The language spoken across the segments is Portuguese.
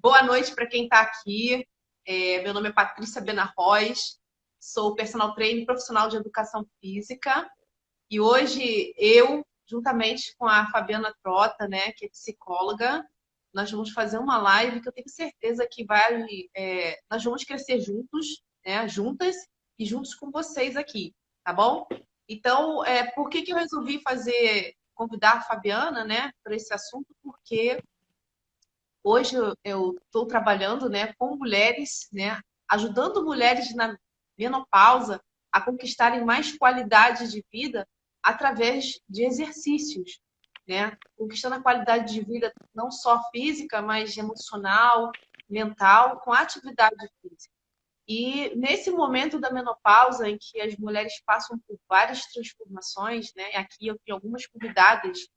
Boa noite para quem está aqui. Meu nome é Patrícia Benarroz, sou personal trainer profissional de educação física e hoje eu, juntamente com a Fabiana Trota, né, que é psicóloga, nós vamos fazer uma live que eu tenho certeza que nós vamos crescer juntos, né, juntas e juntos com vocês aqui, tá bom? Então, por que eu resolvi convidar a Fabiana, né, para esse assunto? Porque hoje eu estou trabalhando, né, com mulheres, né, ajudando mulheres na menopausa a conquistarem mais qualidade de vida através de exercícios, né? Conquistando a qualidade de vida não só física, mas emocional, mental, com atividade física. E nesse momento da menopausa, em que as mulheres passam por várias transformações, né? Aqui eu tenho algumas convidadas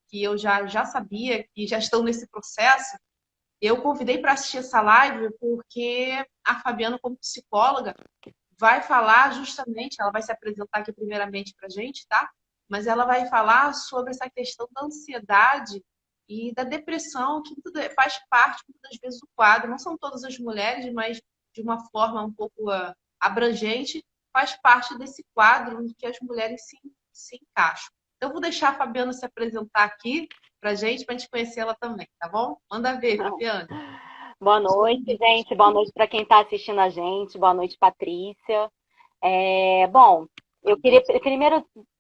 que eu já sabia que já estão nesse processo. Eu convidei para assistir essa live porque a Fabiana, como psicóloga, vai falar justamente, ela vai se apresentar aqui primeiramente para a gente, tá? Mas ela vai falar sobre essa questão da ansiedade e da depressão, que tudo faz parte, muitas vezes, do quadro. Não são todas as mulheres, mas de uma forma um pouco abrangente, faz parte desse quadro em que as mulheres se encaixam. Então, eu vou deixar a Fabiana se apresentar aqui para a gente conhecê-la também, tá bom? Manda ver, Fabiana. Boa noite, gente. Boa noite para quem está assistindo a gente. Boa noite, Patrícia. Bom, eu queria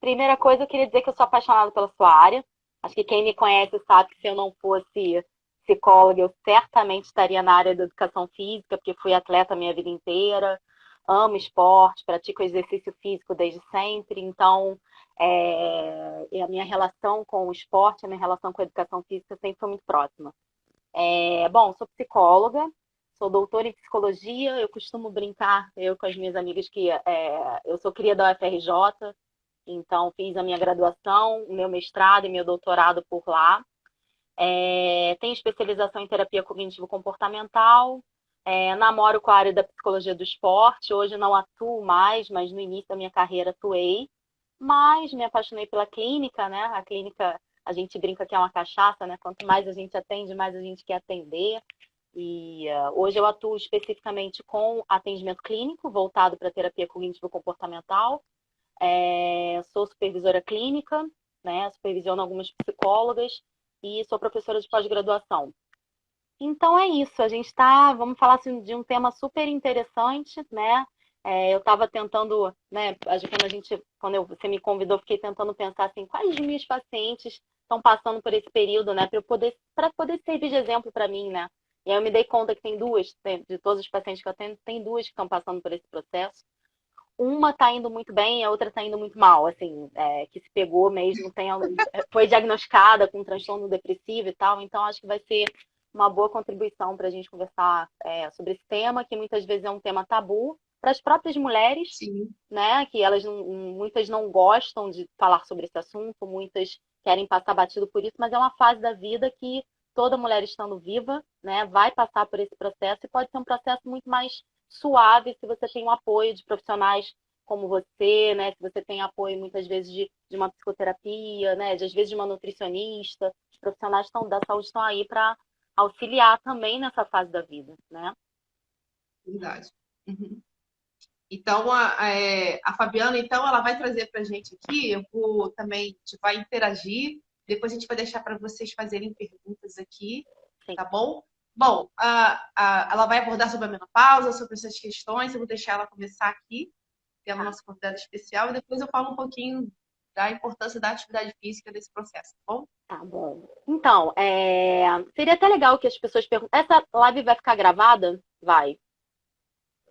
primeira coisa, eu queria dizer que eu sou apaixonada pela sua área. Acho que quem me conhece sabe que se eu não fosse psicóloga, eu certamente estaria na área da educação física, porque fui atleta a minha vida inteira, amo esporte, pratico exercício físico desde sempre. Então, a minha relação com o esporte, a minha relação com a educação física sempre foi muito próxima. Bom, sou psicóloga, sou doutora em psicologia. Eu costumo brincar, eu com as minhas amigas, que eu sou cria da UFRJ, então fiz a minha graduação, o meu mestrado e meu doutorado por lá. Tenho especialização em terapia cognitivo-comportamental, namoro com a área da psicologia do esporte. Hoje não atuo mais, mas no início da minha carreira atuei. Mas me apaixonei pela clínica, né? A clínica, a gente brinca que é uma cachaça, né? Quanto mais a gente atende, mais a gente quer atender. E hoje eu atuo especificamente com atendimento clínico, voltado para terapia cognitivo-comportamental. Sou supervisora clínica, né? Supervisiono algumas psicólogas e sou professora de pós-graduação. Então é isso, vamos falar assim, de um tema super interessante, né? Eu estava tentando, né, quando você me convidou, fiquei tentando pensar assim, quais dos meus pacientes estão passando por esse período, né, para poder servir de exemplo para mim, né? E aí eu me dei conta que tem duas, de todos os pacientes que eu atendo, tem duas que estão passando por esse processo. Uma está indo muito bem e a outra está indo muito mal, assim, que se pegou mesmo, foi diagnosticada com um transtorno depressivo e tal, então acho que vai ser uma boa contribuição para a gente conversar sobre esse tema, que muitas vezes é um tema tabu para as próprias mulheres, Sim. né, que muitas não gostam de falar sobre esse assunto, muitas querem passar batido por isso, mas é uma fase da vida que toda mulher estando viva, né, vai passar por esse processo e pode ser um processo muito mais suave se você tem o apoio de profissionais como você, né? Se você tem apoio muitas vezes de uma psicoterapia, né? Às vezes de uma nutricionista, os profissionais da saúde estão aí para auxiliar também nessa fase da vida, né? Verdade. Uhum. Então, a Fabiana, então, ela vai trazer para a gente aqui, eu vou também, a gente vai interagir, depois a gente vai deixar para vocês fazerem perguntas aqui, Sim. tá bom? Bom, ela vai abordar sobre a menopausa, sobre essas questões, eu vou deixar ela começar aqui, temos nossa convidada especial, e depois eu falo um pouquinho da importância da atividade física desse processo, tá bom? Tá bom. Então, seria até legal que as pessoas perguntem. Essa live vai ficar gravada? Vai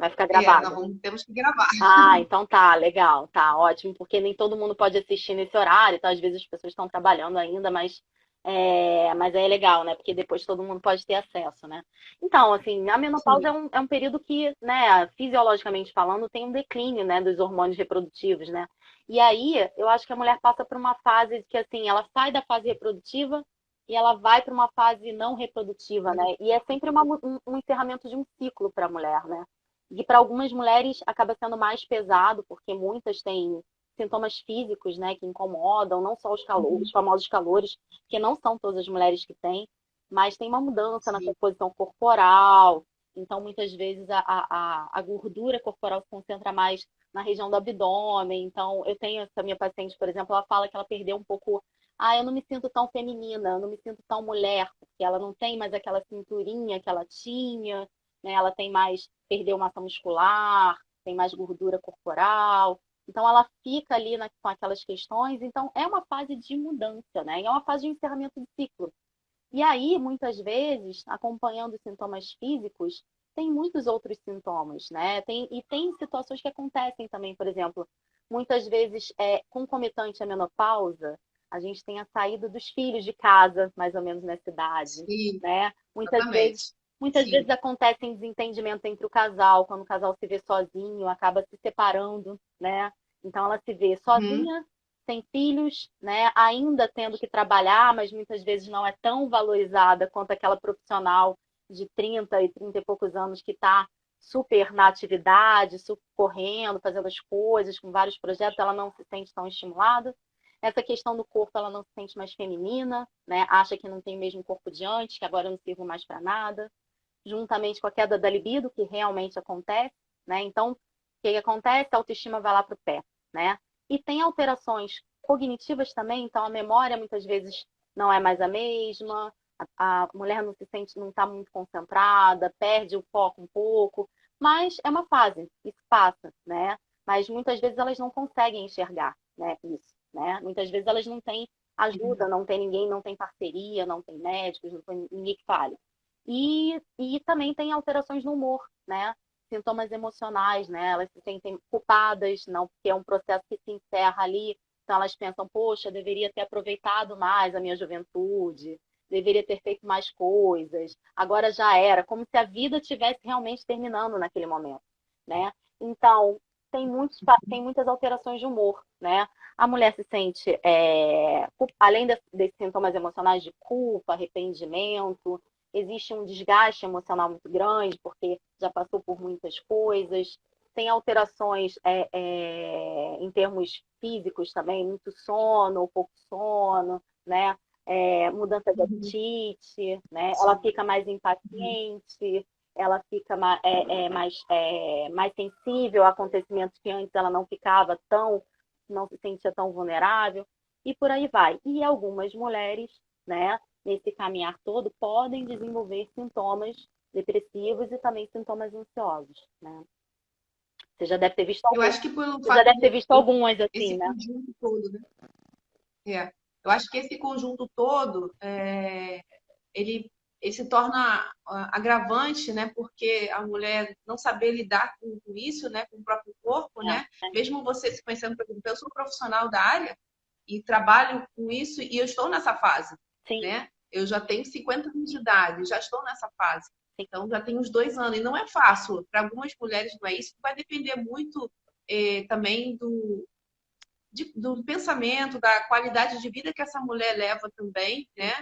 ficar gravada. Temos que gravar. Ah, então tá, legal, tá ótimo, porque nem todo mundo pode assistir nesse horário, então às vezes as pessoas estão trabalhando ainda, mas é legal, né? Porque depois todo mundo pode ter acesso, né? Então, assim, a menopausa Sim, é um período que, né, fisiologicamente falando, tem um declínio, né, dos hormônios reprodutivos, né? E aí, eu acho que a mulher passa por uma fase que, assim, ela sai da fase reprodutiva e ela vai para uma fase não reprodutiva, né? E é sempre um encerramento de um ciclo para a mulher, né? E para algumas mulheres acaba sendo mais pesado, porque muitas têm sintomas físicos, né, que incomodam, não só os famosos calores, que não são todas as mulheres que têm. mas tem uma mudança na Sim. composição corporal. Então, muitas vezes, a gordura corporal se concentra mais na região do abdômen. Então, eu tenho essa minha paciente, por exemplo, ela fala que ela perdeu um pouco. Ah, eu não me sinto tão feminina, eu não me sinto tão mulher, porque ela não tem mais aquela cinturinha que ela tinha, né? Ela tem mais, perdeu massa muscular, tem mais gordura corporal. Então, ela fica ali com aquelas questões. Então, é uma fase de mudança, né? E é uma fase de encerramento de ciclo. E aí, muitas vezes, acompanhando os sintomas físicos, tem muitos outros sintomas, né? E tem situações que acontecem também, por exemplo, muitas vezes, concomitante à menopausa, a gente tem a saída dos filhos de casa, mais ou menos nessa idade, Sim, né? exatamente. Muitas Sim. vezes acontecem desentendimento entre o casal, quando o casal se vê sozinho, acaba se separando, né? Então ela se vê Uhum. sozinha, sem filhos, né? Ainda tendo que trabalhar, mas muitas vezes não é tão valorizada quanto aquela profissional de 30 e poucos anos que está super na atividade, super correndo, fazendo as coisas, com vários projetos, ela não se sente tão estimulada. Essa questão do corpo, ela não se sente mais feminina, né? Acha que não tem o mesmo corpo de antes, que agora eu não sirvo mais para nada, juntamente com a queda da libido, que realmente acontece, né? Então, o que acontece? A autoestima vai lá para o pé, né? E tem alterações cognitivas também, então a memória muitas vezes não é mais a mesma, a mulher não se sente, não está muito concentrada, perde o foco um pouco, mas é uma fase, isso passa, né? Mas muitas vezes elas não conseguem enxergar, né, isso, né? Muitas vezes elas não têm ajuda, não tem ninguém, não tem parceria, não tem médicos, não tem ninguém que fale. E também tem alterações no humor, né? Sintomas emocionais, né? Elas se sentem culpadas, não, porque é um processo que se encerra ali. Então elas pensam, poxa, deveria ter aproveitado mais a minha juventude, deveria ter feito mais coisas, agora já era, como se a vida estivesse realmente terminando naquele momento, né? Então, tem muitas alterações de humor, né? A mulher se sente, além desses sintomas emocionais de culpa, arrependimento, existe um desgaste emocional muito grande, porque já passou por muitas coisas, tem alterações em termos físicos também, muito sono, ou pouco sono, né? Mudança de Uhum. apetite, né? Ela Sim. fica mais Uhum. impaciente, ela fica mais sensível a acontecimentos que antes ela não ficava tão, não se sentia tão vulnerável, e por aí vai. E algumas mulheres, né, nesse caminhar todo, podem desenvolver sintomas depressivos e também sintomas ansiosos, né? Você já deve ter visto Eu algum, acho que pelo você já fato deve ter visto algumas assim, esse né? conjunto todo, né? É. Eu acho que esse conjunto todo, ele, ele se torna agravante, né? Porque a mulher não saber lidar com isso, né? Com o próprio corpo, né? Mesmo você se conhecendo, por exemplo, eu sou profissional da área e trabalho com isso e eu estou nessa fase, Sim, né? Eu já tenho 50 anos de idade, já estou nessa fase. sim, Então, já tenho uns 2 anos. E não é fácil. Para algumas mulheres não é isso. Vai depender muito também do pensamento, da qualidade de vida que essa mulher leva também, né,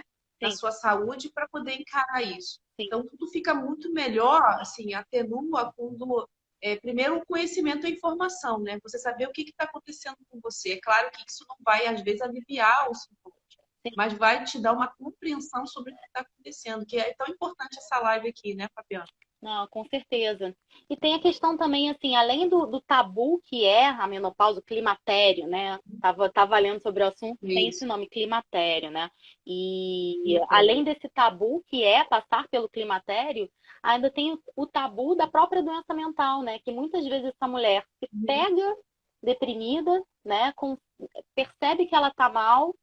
na sim, sua saúde para poder encarar isso. sim. Então, tudo fica muito melhor, assim, atenua quando, primeiro, o conhecimento e a informação, né? Você saber o que está acontecendo com você. É claro que isso não vai, às vezes, aliviar os sintomas, Sim. mas vai te dar uma compreensão sobre o que está acontecendo, que é tão importante essa live aqui, né, Fabiana? Não, com certeza. E tem a questão também, assim, além do tabu que é a menopausa, o climatério, né? Tava lendo sobre o assunto, tem esse Isso. nome, climatério, né? E além desse tabu que é passar pelo climatério, ainda tem o tabu da própria doença mental, né? Que muitas vezes essa mulher se pega deprimida, né? Percebe que ela tá mal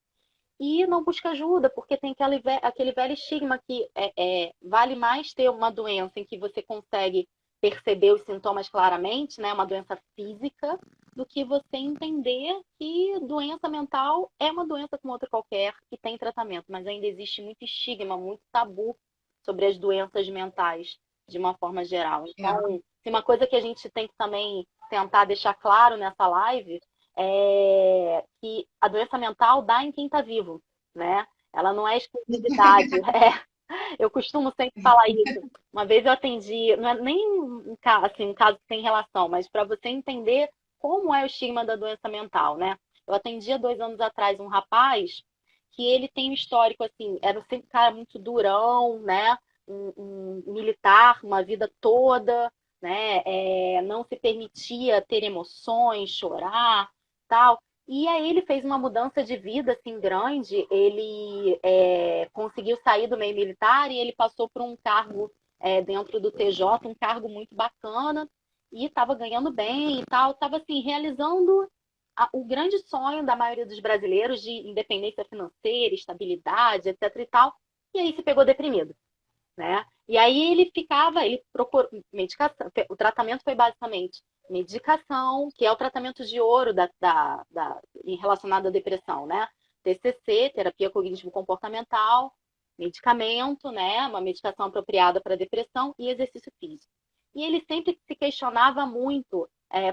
e não busca ajuda, porque tem aquele velho estigma que vale mais ter uma doença em que você consegue perceber os sintomas claramente, né, uma doença física, do que você entender que doença mental é uma doença como outra qualquer e tem tratamento, mas ainda existe muito estigma, muito tabu sobre as doenças mentais de uma forma geral. É. Então, se uma coisa que a gente tem que também tentar deixar claro nessa live que a doença mental dá em quem está vivo, né? Ela não é exclusividade. Eu costumo sempre falar isso. Uma vez eu atendi, não é nem um caso que tem relação, mas para você entender como é o estigma da doença mental, né? Eu atendi há 2 anos atrás um rapaz que ele tem um histórico, assim, era sempre um cara muito durão, né? Um militar, uma vida toda, né? Não se permitia ter emoções, chorar, tal. E aí ele fez uma mudança de vida assim grande. Ele conseguiu sair do meio militar e ele passou por um cargo dentro do TJ, um cargo muito bacana e estava ganhando bem e tal, estava assim realizando o grande sonho da maioria dos brasileiros de independência financeira, estabilidade, etc e tal. E aí se pegou deprimido, né? E aí ele procurou medicação. O tratamento foi basicamente medicação, que é o tratamento de ouro relacionado à depressão, né? TCC, terapia cognitivo-comportamental, medicamento, né? Uma medicação apropriada para depressão e exercício físico. E ele sempre se questionava muito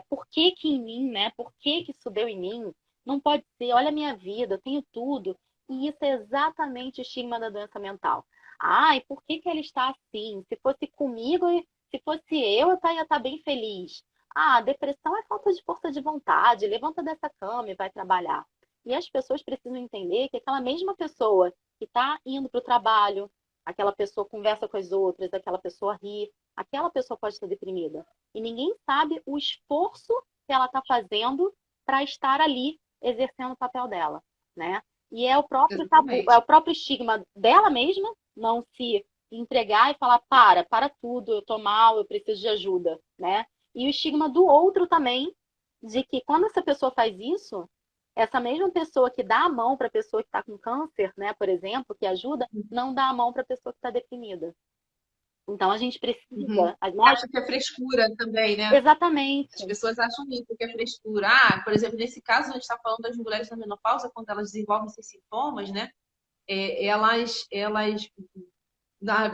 por que que em mim, né? Por que que isso deu em mim? Não pode ser, olha a minha vida, eu tenho tudo. E isso é exatamente o estigma da doença mental. Ai, por que que ela está assim? Se fosse comigo, se fosse eu ia estar bem feliz. Ah, depressão é falta de força de vontade. Levanta dessa cama e vai trabalhar. E as pessoas precisam entender que aquela mesma pessoa que está indo para o trabalho, aquela pessoa conversa com as outras, aquela pessoa ri, aquela pessoa pode estar deprimida. E ninguém sabe o esforço que ela está fazendo para estar ali exercendo o papel dela, né? E é o próprio tabu, é Exatamente. o próprio estigma dela mesma não se entregar e falar, para tudo, eu tô mal, eu preciso de ajuda, né? E o estigma do outro também, de que quando essa pessoa faz isso, essa mesma pessoa que dá a mão para a pessoa que está com câncer, né, por exemplo, que ajuda, não dá a mão para a pessoa que está deprimida. Então a gente Uhum. precisa, né? Acho que é frescura também, né? Exatamente. As pessoas acham isso, que é frescura. Ah, por exemplo, nesse caso, a gente está falando das mulheres na menopausa, quando elas desenvolvem esses sintomas, né? Elas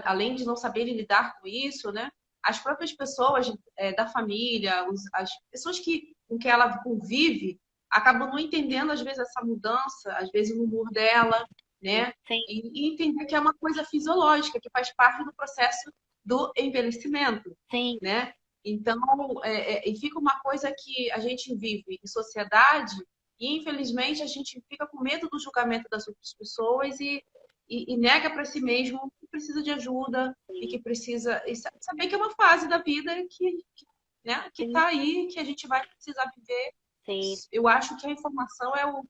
além de não saberem lidar com isso, né? As próprias pessoas da família, as pessoas com que ela convive, acabam não entendendo, às vezes, essa mudança, às vezes, o humor dela, né? Sim, E entender que é uma coisa fisiológica, que faz parte do processo do envelhecimento, sim, né? Então, e fica uma coisa que a gente vive em sociedade e, infelizmente, a gente fica com medo do julgamento das outras pessoas e nega para si mesmo que precisa de ajuda e sim, que precisa e saber que é uma fase da vida né, que sim, está aí, que a gente vai precisar viver. sim. Eu acho que a informação é o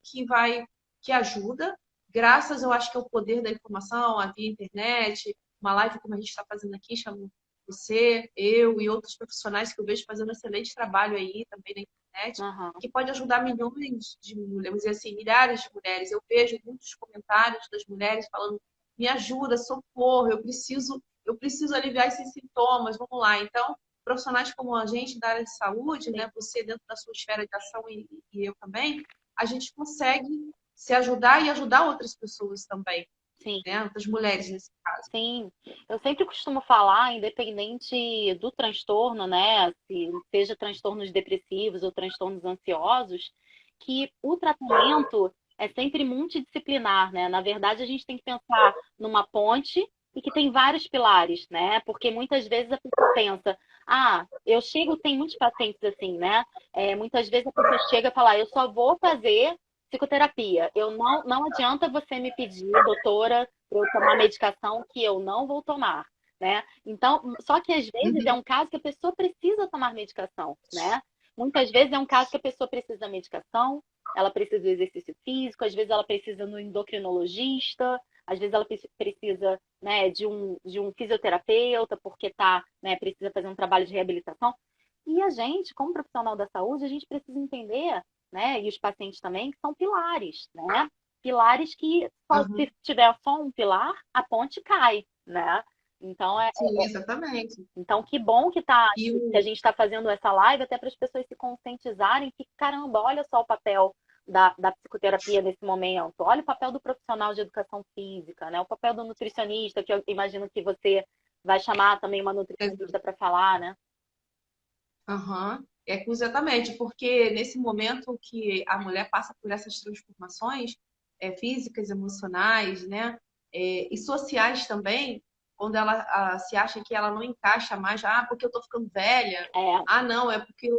que ajuda. Graças, eu acho que é o poder da informação, a via internet, uma live como a gente está fazendo aqui, chamo você, eu e outros profissionais que eu vejo fazendo um excelente trabalho aí também na internet, Aham. que pode ajudar milhões de mulheres, vamos dizer assim, milhares de mulheres. Eu vejo muitos comentários das mulheres falando: me ajuda, socorro, eu preciso aliviar esses sintomas, vamos lá. Então, profissionais como a gente da área de saúde, Sim, né, você dentro da sua esfera de ação e eu também, a gente consegue se ajudar e ajudar outras pessoas também, sim. né, outras mulheres nesse caso. Sim, eu sempre costumo falar, independente do transtorno, né, se seja transtornos depressivos ou transtornos ansiosos, que o tratamento é sempre multidisciplinar, né? Na verdade, a gente tem que pensar numa ponte e que tem vários pilares, né? Porque muitas vezes a pessoa pensa, ah, eu chego, tem muitos pacientes assim, né? Muitas vezes a pessoa chega e fala, eu só vou fazer psicoterapia. Não adianta você me pedir, doutora, para eu tomar medicação que eu não vou tomar, né? Então, só que às vezes é Uhum. um caso que a pessoa precisa tomar medicação, né? Muitas vezes é um caso que a pessoa precisa da medicação, ela precisa do exercício físico, às vezes ela precisa no endocrinologista, às vezes ela precisa, né, de um fisioterapeuta porque tá, né, precisa fazer um trabalho de reabilitação. E a gente, como profissional da saúde, a gente precisa entender, né, e os pacientes também, que são pilares, né? Pilares que se Uhum. tiver só um pilar, a ponte cai, né? Então, Sim, exatamente. então que bom que, tá, E que a o, gente está fazendo essa live até para as pessoas se conscientizarem que, caramba, olha só o papel da psicoterapia nesse momento, olha o papel do profissional de educação física, né? O papel do nutricionista, que eu imagino que você vai chamar também uma nutricionista para falar, né? Uhum. Exatamente, porque nesse momento que a mulher passa por essas transformações físicas, emocionais, né, e sociais também, quando ela se acha que ela não encaixa mais, porque eu tô ficando velha, É, não, é porque,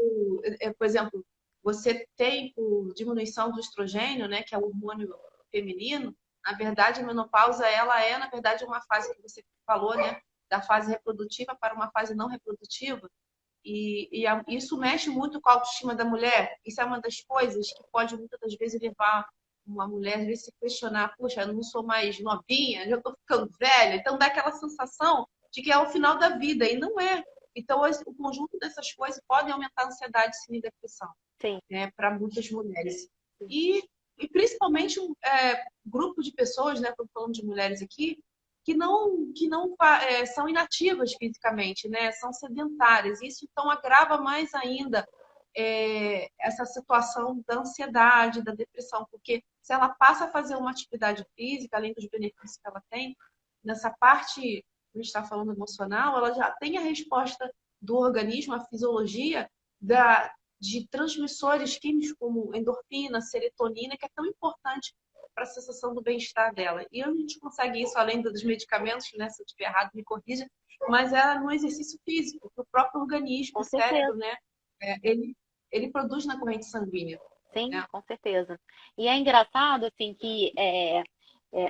por exemplo, você tem por diminuição do estrogênio, né, que é o hormônio feminino, Na verdade, a menopausa, ela é, na verdade, uma fase que você falou, né? Da fase reprodutiva para uma fase não reprodutiva. Isso mexe muito com a autoestima da mulher. Isso é uma das coisas que pode muitas das vezes levar uma mulher às vezes se questionar: puxa, eu não sou mais novinha, já estou ficando velha. Então dá aquela sensação de que é o final da vida, e não é. Então o conjunto dessas coisas podem aumentar a ansiedade e depressão, Sim. né, para muitas mulheres. E, e principalmente um grupo de pessoas, né, estou falando de mulheres aqui, que não são inativas fisicamente, né? São sedentárias. Isso então agrava mais ainda essa situação da ansiedade, da depressão, porque se ela passa a fazer uma atividade física, além dos benefícios que ela tem, nessa parte que a gente está falando emocional, ela já tem a resposta do organismo, a fisiologia de transmissores químicos como endorfina, serotonina, que é tão importante para a sensação do bem-estar dela. E a gente consegue isso além dos medicamentos, né? Se eu estiver errado, me corrija, mas é no exercício físico, que o próprio organismo, Com o cérebro, certeza. né? Ele produz na corrente sanguínea. Sim, Né? com certeza. E é engraçado, assim, que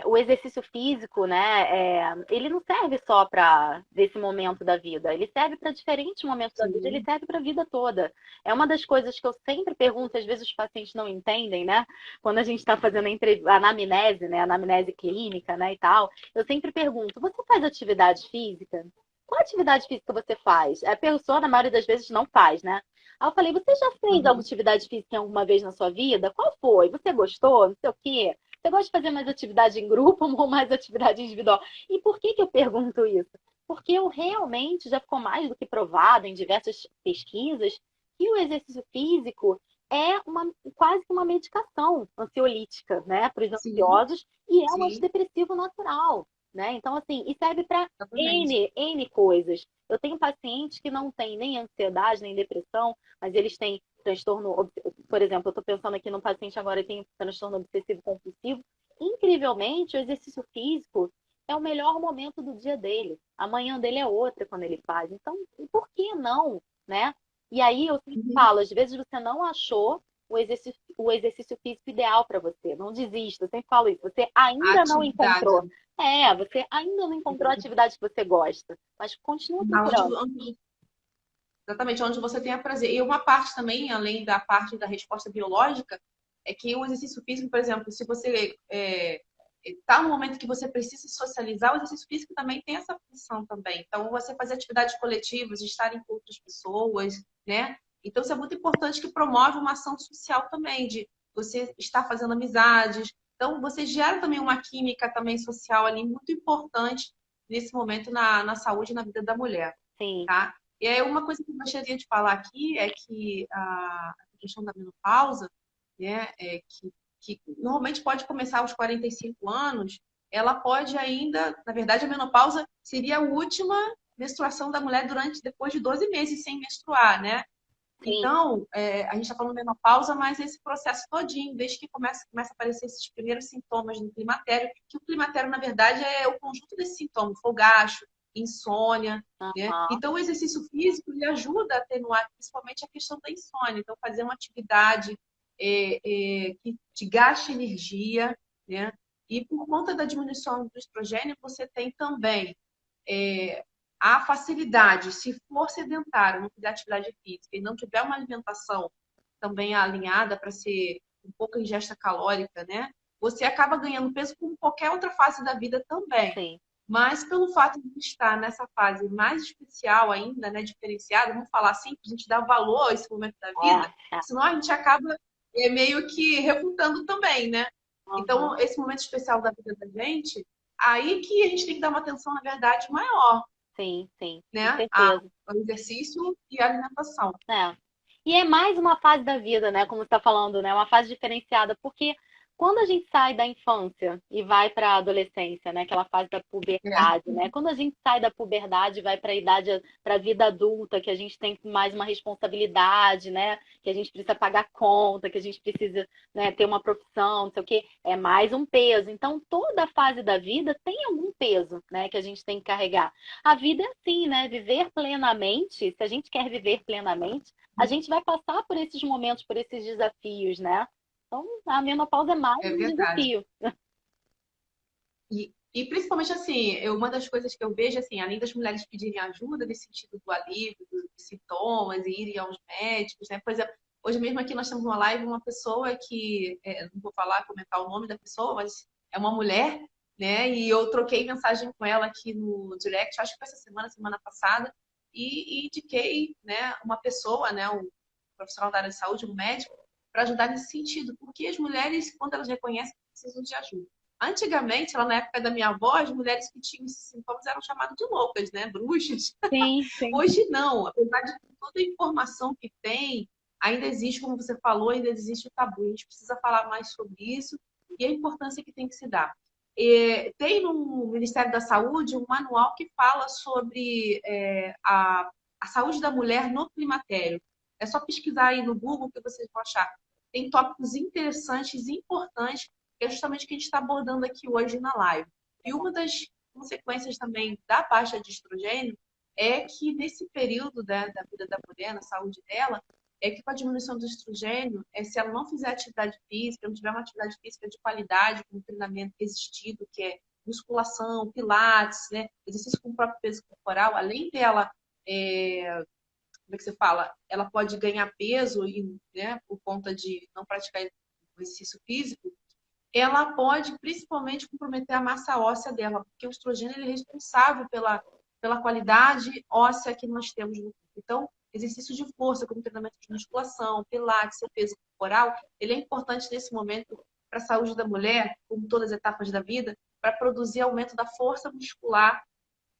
o exercício físico, né, ele não serve só para esse momento da vida, ele serve para diferentes momentos da vida, ele Sim. serve para a vida toda. É uma das coisas que eu sempre pergunto, às vezes os pacientes não entendem, né? Quando a gente está fazendo a anamnese, né, a anamnese clínica, né, e tal, eu sempre pergunto: você faz atividade física? Qual atividade física você faz? A pessoa, na maioria das vezes, não faz, né? Aí eu falei: você já fez alguma Uhum. atividade física alguma vez na sua vida? Qual foi? Você gostou? Não sei o quê. Você gosta de fazer mais atividade em grupo ou mais atividade individual? E por que que eu pergunto isso? Porque eu realmente já ficou mais do que provado em diversas pesquisas que o exercício físico é quase que uma medicação ansiolítica, né, para os Sim, ansiosos e é um sim, antidepressivo natural, né? Então, assim, e serve para exatamente. N coisas. Eu tenho pacientes que não têm nem ansiedade, nem depressão, mas eles têm transtorno, por exemplo, eu estou pensando aqui num paciente agora que tem transtorno obsessivo compulsivo. Incrivelmente, o exercício físico é o melhor momento do dia dele. A manhã dele é outra quando ele faz. Então, por que não, né? E aí eu sempre Uhum. falo, às vezes você não achou o exercício físico ideal para você. Não desista, eu sempre falo isso. Você A ainda não encontrou. atividade. Você ainda não encontrou a atividade que você gosta, mas continua Onde, procurando. onde, exatamente, onde você tenha prazer. E uma parte também, além da parte da resposta biológica, é que o exercício físico, por exemplo, se você está no momento que você precisa se socializar, o exercício físico também tem essa função também. Então, você fazer atividades coletivas, estar com outras pessoas, né? Então, isso é muito importante, que promove uma ação social também, de você estar fazendo amizades. Então, você gera também uma química também social ali muito importante nesse momento na saúde e na vida da mulher, Sim, tá? E aí, uma coisa que eu gostaria de falar aqui é que a questão da menopausa, né, que normalmente pode começar aos 45 anos, ela pode ainda, na verdade, a menopausa seria a última menstruação da mulher depois de 12 meses sem menstruar, né? sim. Então, a gente está falando menopausa, mas esse processo todinho, desde que começa a aparecer esses primeiros sintomas do climatério, que o climatério, na verdade, é o conjunto desses sintomas: fogacho, insônia, né? Aham. Então, o exercício físico ele ajuda a atenuar principalmente a questão da insônia. Então, fazer uma atividade que te gaste energia, né? E por conta da diminuição do estrogênio, você tem também a facilidade, se for sedentário, não fizer atividade física e não tiver uma alimentação também alinhada para ser um pouco ingesta calórica, né? Você acaba ganhando peso como qualquer outra fase da vida também. Sim. Mas pelo fato de estar nessa fase mais especial ainda, né, diferenciada, vamos falar assim, a gente dá valor a esse momento da vida, É. senão a gente acaba meio que refutando também, né? Aham. Então, esse momento especial da vida da gente, aí que a gente tem que dar uma atenção, na verdade, maior, Sim, sim, com né? certeza. Ao exercício e à alimentação. É. E é mais uma fase da vida, né? Como você está falando, né? Uma fase diferenciada, porque quando a gente sai da infância e vai para a adolescência, né? Aquela fase da É, puberdade, né? Quando a gente sai da puberdade e vai para a idade, para a vida adulta, que a gente tem mais uma responsabilidade, né? Que a gente precisa pagar conta, que a gente precisa, né, ter uma profissão, não sei o quê, é mais um peso. Então, toda fase da vida tem algum peso, né? Que a gente tem que carregar. A vida é assim, né? Viver plenamente, se a gente quer viver plenamente, a gente vai passar por esses momentos, por esses desafios, né? Então, a menopausa é mais é um verdade. desafio. E principalmente assim, uma das coisas que eu vejo, assim, além das mulheres pedirem ajuda nesse sentido do alívio, dos sintomas e irem aos médicos, né? Por exemplo, hoje mesmo aqui nós temos uma live, uma pessoa que, não vou falar, comentar o nome da pessoa, mas é uma mulher, né? E eu troquei mensagem com ela aqui no direct, acho que foi essa semana, semana passada, e indiquei, né, uma pessoa, né, um profissional da área de saúde, um médico, para ajudar nesse sentido, porque as mulheres, quando elas reconhecem, precisam de ajuda. Antigamente, lá na época da minha avó, as mulheres que tinham esses sintomas eram chamadas de loucas, né? Bruxas. Sim, sim. Hoje não, apesar de toda a informação que tem, ainda existe, como você falou, ainda existe o tabu. A gente precisa falar mais sobre isso e a importância que tem que se dar. Tem no Ministério da Saúde um manual que fala sobre a saúde da mulher no climatério. É só pesquisar aí no Google que vocês vão achar. Tem tópicos interessantes e importantes, que é justamente o que a gente está abordando aqui hoje na live. E uma das consequências também da baixa de estrogênio é que nesse período da vida da mulher, na saúde dela, é que com a diminuição do estrogênio, se ela não fizer atividade física, não tiver uma atividade física de qualidade, com um treinamento resistido, que é musculação, pilates, né, exercício com o próprio peso corporal, além dela, como é que você fala, ela pode ganhar peso e, né, por conta de não praticar o exercício físico, ela pode principalmente comprometer a massa óssea dela, porque o estrogênio ele é responsável pela qualidade óssea que nós temos no corpo. Então, exercício de força, como treinamento de musculação, pilates, seu peso corporal, ele é importante nesse momento para a saúde da mulher, como todas as etapas da vida, para produzir aumento da força muscular,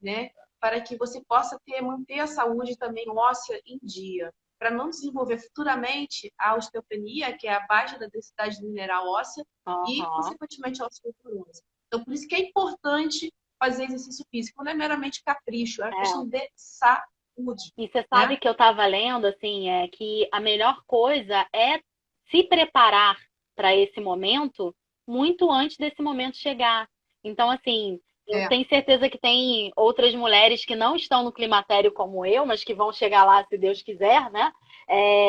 né? Para que você possa manter a saúde também óssea em dia, para não desenvolver futuramente a osteopenia, que é a baixa da densidade mineral óssea, e, Uhum. consequentemente, a osteoporose. Então, por isso que é importante fazer exercício físico. Não é meramente capricho, é uma É. questão de saúde, E você sabe né? que eu estava lendo, assim, que a melhor coisa é se preparar para esse momento muito antes desse momento chegar. Então, assim, eu É, tenho certeza que tem outras mulheres que não estão no climatério como eu, mas que vão chegar lá se Deus quiser, né?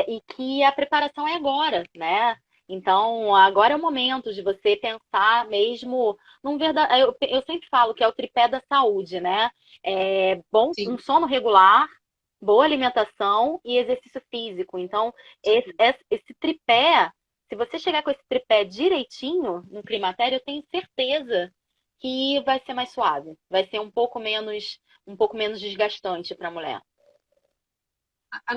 E que a preparação é agora, né? Então, agora é o momento de você pensar mesmo num verdadeiro. Eu sempre falo que é o tripé da saúde, né? Bom, um sim, sono regular, boa alimentação e exercício físico. Então, esse, sim. esse tripé, se você chegar com esse tripé direitinho no climatério, eu tenho certeza que vai ser mais suave, vai ser um pouco menos desgastante para a mulher.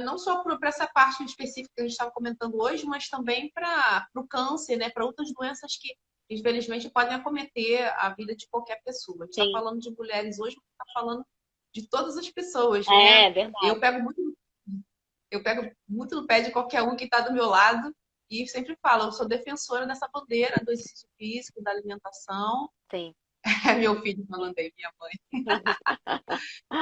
Não só para essa parte específica que a gente estava comentando hoje, mas também para o câncer, né? Para outras doenças que, infelizmente, podem acometer a vida de qualquer pessoa. A gente está Sim, falando de mulheres hoje, mas está falando de todas as pessoas, né? é verdade. Eu pego muito, eu pego muito no pé de qualquer um que está do meu lado e sempre falo, eu sou defensora dessa bandeira do exercício físico, da alimentação. Sim. É meu filho falando aí, minha mãe.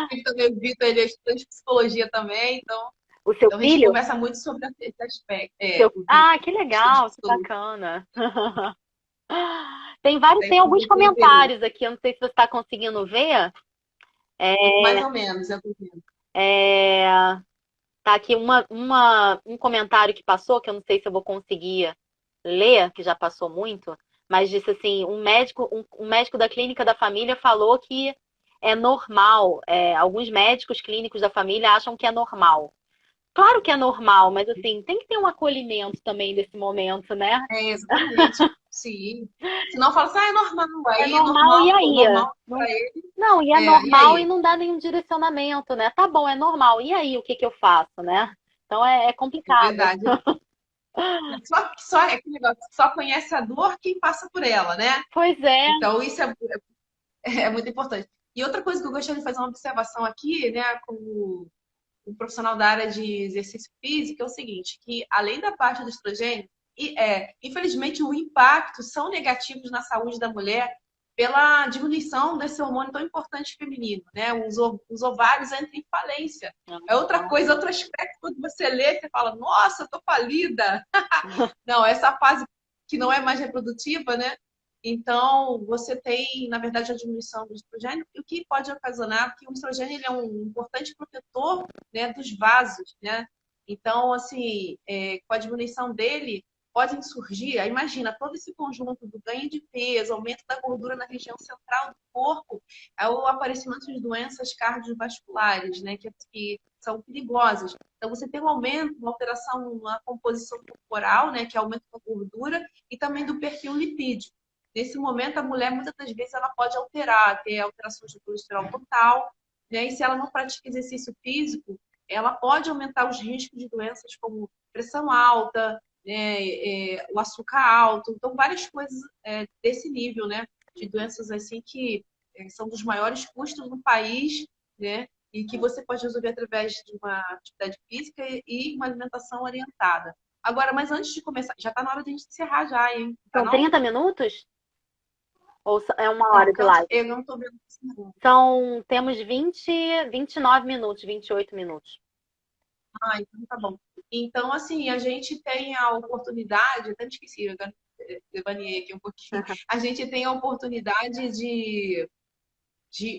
Ele também, o Vitor, ele é estudante de psicologia também, então O seu a gente filho? conversa muito sobre esse aspecto. Seu... O Ah, Vitor, que estudante de legal, que psicologia, bacana. Tem vários, tem sempre alguns muito no Peru. comentários aqui, eu não sei se você está conseguindo ver. Mais ou menos, eu tô vendo. É, tá aqui um comentário que passou, que eu não sei se eu vou conseguir ler, que já passou muito, mas disse assim, um médico da clínica da família falou que é normal. Alguns médicos clínicos da família acham que é normal. Claro que é normal, mas assim, tem que ter um acolhimento também desse momento, né? Exatamente. Sim. Se não fala assim, é normal, É aí é normal, e normal, pô, aí? normal Não, para ele. não, e é E normal e aí? não dá nenhum direcionamento, né? Tá bom, é normal. E aí, o que que eu faço, né? Então é É complicado. verdade. Só é aquele negócio, só conhece a dor quem passa por ela, né? Pois é, Então, isso é muito importante. E outra coisa que eu gostaria de fazer uma observação aqui, né, como um profissional da área de exercício físico, é o seguinte, que além da parte do estrogênio, infelizmente o impacto são negativos na saúde da mulher pela diminuição desse hormônio tão importante feminino, né? Os ovários entram em falência. É outra coisa, outro aspecto, quando você lê, você fala, nossa, eu tô falida. Não, essa fase que não é mais reprodutiva, né? Então, você tem, na verdade, a diminuição do estrogênio, o que pode ocasionar, porque o estrogênio ele é um importante protetor, né, dos vasos, né? Então, assim, com a diminuição dele, podem surgir, imagina, todo esse conjunto do ganho de peso, aumento da gordura na região central do corpo, é o aparecimento de doenças cardiovasculares, né, que são perigosas. Então, você tem um aumento, uma alteração na composição corporal, né, que é aumento da gordura, e também do perfil lipídico. Nesse momento, a mulher, muitas das vezes, ela pode alterar, ter alterações de colesterol total, né, e se ela não pratica exercício físico, ela pode aumentar os riscos de doenças como pressão alta, né, o açúcar alto, então várias coisas desse nível, né, de doenças assim que são dos maiores custos no país, né, e que você pode resolver através de uma atividade física e uma alimentação orientada. Agora, mas antes de começar, já está na hora de a gente encerrar já, hein? Tá São não? 30 minutos? Ou é uma Não, hora de live? eu não estou vendo isso não. Temos 29 minutos, 28 minutos. Ah, então tá bom. Então, assim, a gente tem a oportunidade, até me esqueci, eu devaneei aqui um pouquinho. A gente tem a oportunidade de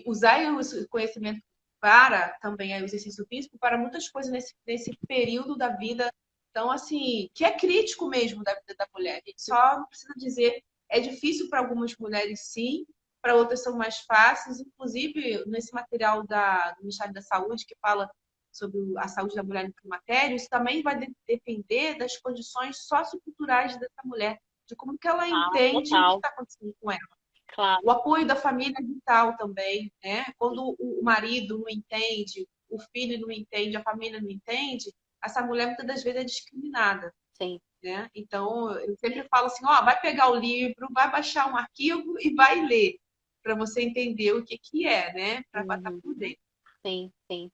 usar o conhecimento para também o exercício físico para muitas coisas nesse período da vida. Então, assim, que é crítico mesmo da vida da mulher. A gente só não precisa dizer, é difícil para algumas mulheres, sim, para outras são mais fáceis. Inclusive, nesse material do Ministério da Saúde, que fala sobre a saúde da mulher no climatério, isso também vai depender das condições socioculturais dessa mulher, de como que ela entende o que Total, está acontecendo com ela. claro. O apoio da família vital também, né? Quando o marido não entende, o filho não entende, a família não entende, essa mulher muitas das vezes é discriminada, Sim. né? Então, eu sempre falo assim, ó, vai pegar o livro, vai baixar um arquivo e vai ler, para você entender o que que é, né? Para estar Uhum. por dentro. Sim, sim.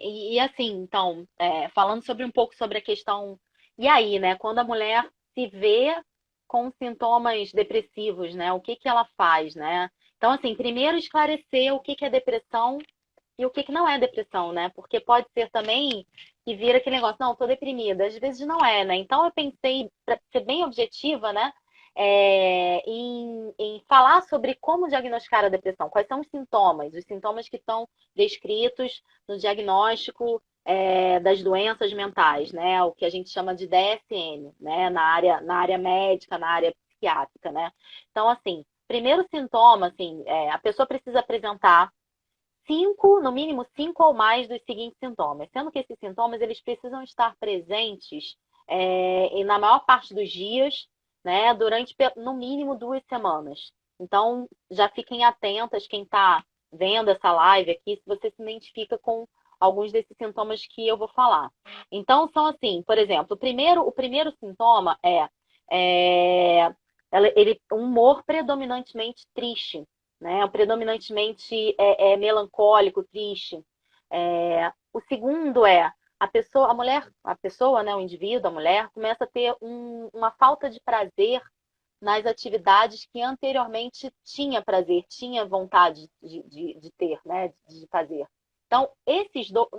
E assim, então, falando sobre um pouco sobre a questão. E aí, né? Quando a mulher se vê com sintomas depressivos, né? O que que ela faz, né? Então, assim, primeiro esclarecer o que que é depressão e o que que não é depressão, né? Porque pode ser também que vira aquele negócio, não, tô deprimida. Às vezes não é, né? Então eu pensei, para ser bem objetiva, né? Em falar sobre como diagnosticar a depressão, quais são os sintomas que estão descritos no diagnóstico das doenças mentais, né? O que a gente chama de DSM, né? Na área médica, na área psiquiátrica, né? Então, assim, primeiro sintoma, assim, a pessoa precisa apresentar no mínimo cinco ou mais dos seguintes sintomas, sendo que esses sintomas eles precisam estar presentes e na maior parte dos dias, né, durante no mínimo 2 semanas. Então, já fiquem atentas quem está vendo essa live aqui, se você se identifica com alguns desses sintomas que eu vou falar. Então, são assim, por exemplo, o primeiro sintoma é um humor predominantemente triste, né? Predominantemente melancólico, triste. O segundo a pessoa, né, o indivíduo, a mulher, começa a ter uma falta de prazer nas atividades que anteriormente tinha prazer, tinha vontade de ter, né, de fazer. Então,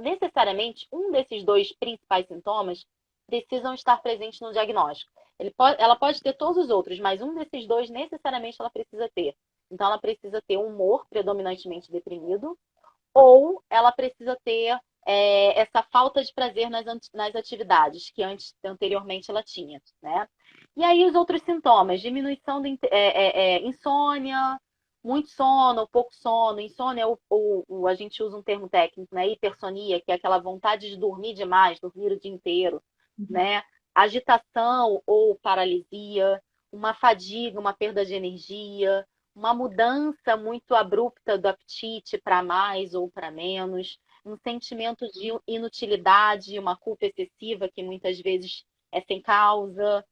necessariamente, um desses dois principais sintomas precisam estar presentes no diagnóstico. Ela pode ter todos os outros, mas um desses dois necessariamente ela precisa ter. Então, ela precisa ter um humor predominantemente deprimido, ou ela precisa ter essa falta de prazer nas atividades que anteriormente ela tinha, né? E aí os outros sintomas, diminuição insônia, muito sono, pouco sono. Insônia, a gente usa um termo técnico, né? Hipersonia, que é aquela vontade de dormir demais, dormir o dia inteiro, né? Agitação ou paralisia, uma fadiga, uma perda de energia, uma mudança muito abrupta do apetite para mais ou para menos, um sentimento de inutilidade, uma culpa excessiva que muitas vezes é sem causa,